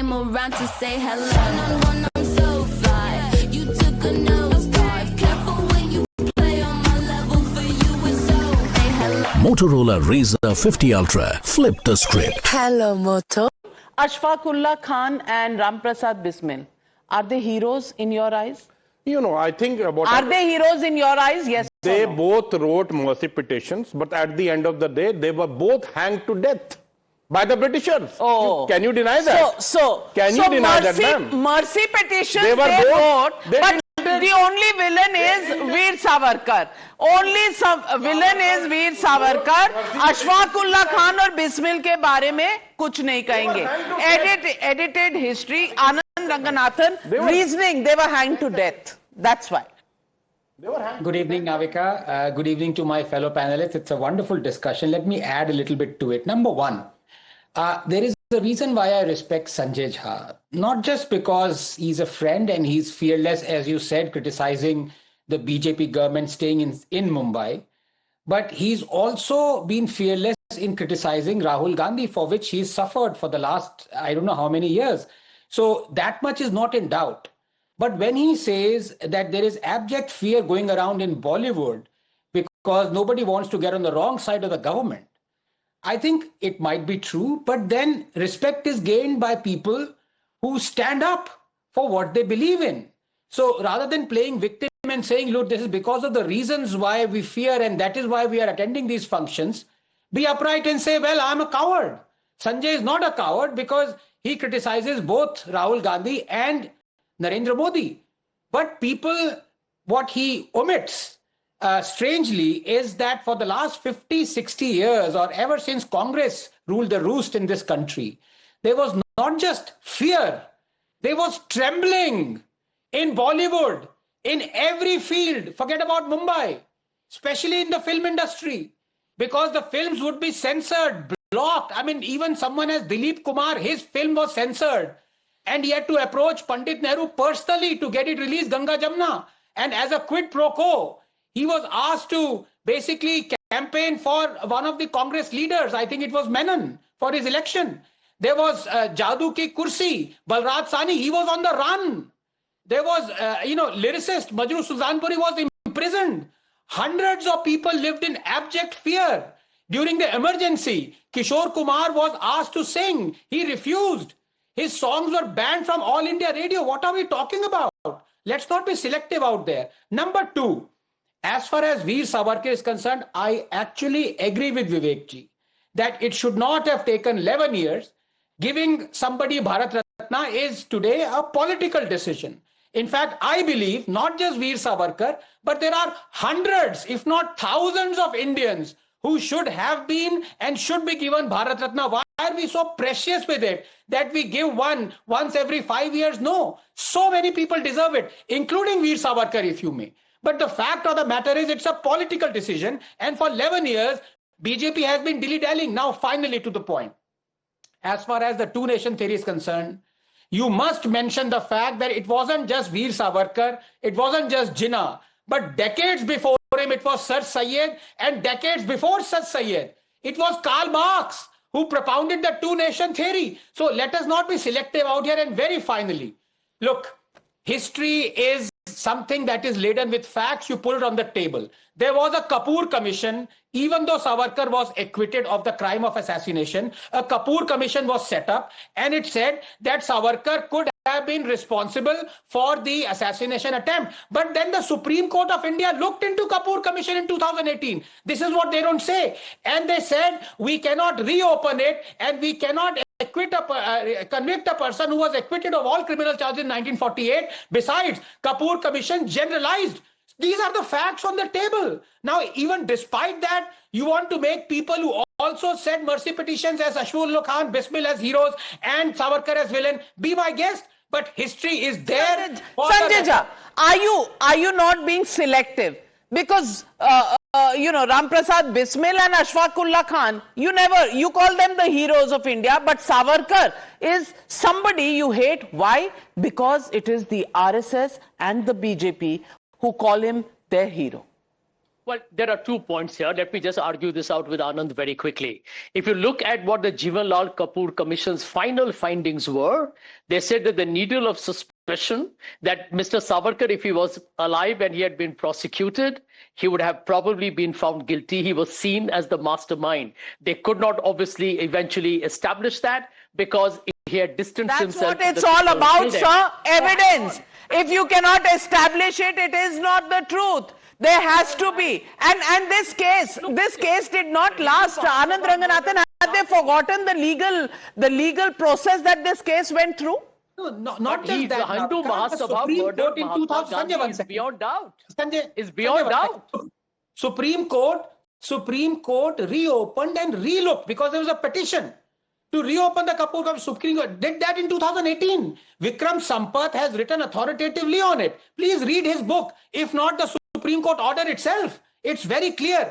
came around to say hello. One, I'm so fly. You took a nosedive. Careful when you play on my level. For you it's so. Hey, hello. Motorola Razr 50 Ultra. Flip the script. Hello, Moto. Ashfaqullah Khan and Ramprasad Bismil, are they heroes in your eyes? You know, I think about... Are they heroes in your eyes? Yes. They or no? both wrote mercy petitions, but at the end of the day, they were both hanged to death by the Britishers. Oh. Can you deny that? Can you deny that, ma'am? Mercy petitions They were wrote, they but the only villain is Veer Savarkar. Only villain is Veer Savarkar. Ashfaqullah Khan और बिस्मिल के बारे में कुछ नहीं कहेंगे. Edited history. Anand Ranganathan reasoning they were hanged to death. That's why. Good evening, Navika. Good evening to my fellow panelists. It's a wonderful discussion. Let me add a little bit to it. Number one, there is a reason why I respect Sanjay Jha. Not just because he's a friend and he's fearless, as you said, criticizing the BJP government staying in Mumbai, but he's also been fearless in criticizing Rahul Gandhi, for which he's suffered for the last, I don't know how many years. So that much is not in doubt. But when he says that there is abject fear going around in Bollywood because nobody wants to get on the wrong side of the government, I think it might be true, but then respect is gained by people who stand up for what they believe in. So rather than playing victim and saying, look, this is because of the reasons why we fear and that is why we are attending these functions, be upright and say, well, I'm a coward. Sanjay is not a coward because he criticizes both Rahul Gandhi and Narendra Modi. But people, what he omits, strangely, is that for the last 50, 60 years, or ever since Congress ruled the roost in this country, there was not just fear, there was trembling in Bollywood, in every field. Forget about Mumbai, especially in the film industry, because the films would be censored, blocked. I mean, even someone as Dilip Kumar, his film was censored. And he had to approach Pandit Nehru personally to get it released, Ganga Jamna. And as a quid pro quo, he was asked to basically campaign for one of the Congress leaders. I think it was Menon, for his election. There was Jadoo Ki Kursi, Balraj Sani, he was on the run. There was, lyricist Majru Suzanpuri was imprisoned. Hundreds of people lived in abject fear. During the emergency, Kishore Kumar was asked to sing. He refused. His songs were banned from All India Radio. What are we talking about? Let's not be selective out there. Number two, as far as Veer Savarkar is concerned, I actually agree with Vivekji that it should not have taken 11 years. Giving somebody Bharat Ratna is today a political decision. In fact, I believe not just Veer Savarkar, but there are hundreds, if not thousands of Indians who should have been and should be given Bharat Ratna. Why are we so precious with it that we give one once every 5 years? No, so many people deserve it, including Veer Savarkar, if you may. But the fact of the matter is it's a political decision. And for 11 years, BJP has been dilly-dallying. Now, finally, to the point. As far as the two-nation theory is concerned, you must mention the fact that it wasn't just Veer Savarkar, it wasn't just Jinnah, but decades before him, it was Sir Syed, and decades before Sir Syed, it was Karl Marx who propounded the two-nation theory. So let us not be selective out here. And very finally, look, history is something that is laden with facts. You put it on the table. There was a Kapoor Commission. Even though Savarkar was acquitted of the crime of assassination, a Kapoor Commission was set up, and it said that Savarkar could have been responsible for the assassination attempt. But then the Supreme Court of India looked into Kapoor Commission in 2018. This is what they don't say. And they said, we cannot reopen it and we cannot convict a person who was acquitted of all criminal charges in 1948. Besides, Kapoor Commission generalized. These are the facts on the table. Now, even despite that, you want to make people who also said mercy petitions as Ashfaqullah Khan, Bismil as heroes, and Savarkar as villain, be my guest. But history is there. Sanjay Jha, are you not being selective? Because Ramprasad Bismil and Ashfaqullah Khan, you call them the heroes of India, but Savarkar is somebody you hate. Why? Because it is the RSS and the BJP who call him their hero. Well, there are 2 points here. Let me just argue this out with Anand very quickly. If you look at what the Jivanlal Kapoor Commission's final findings were, they said that the needle of suspicion that Mr. Savarkar, if he was alive and he had been prosecuted, he would have probably been found guilty. He was seen as the mastermind. They could not obviously eventually establish that because he had distanced himself. That's what it's all about, sir. Evidence. If you cannot establish it, it is not the truth. There has to be. And this case did not last. Anand Ranganathan, had they forgotten the legal process that this case went through? No, not just The that. Hindu Mahasabha murdered Mahatma Gandhi is beyond doubt. Is beyond doubt. Supreme Court reopened and relooked because there was a petition to reopen the Kapoor Commission. Supreme Court did that in 2018. Vikram Sampath has written authoritatively on it. Please read his book. If not, the Supreme Court order itself. It's very clear.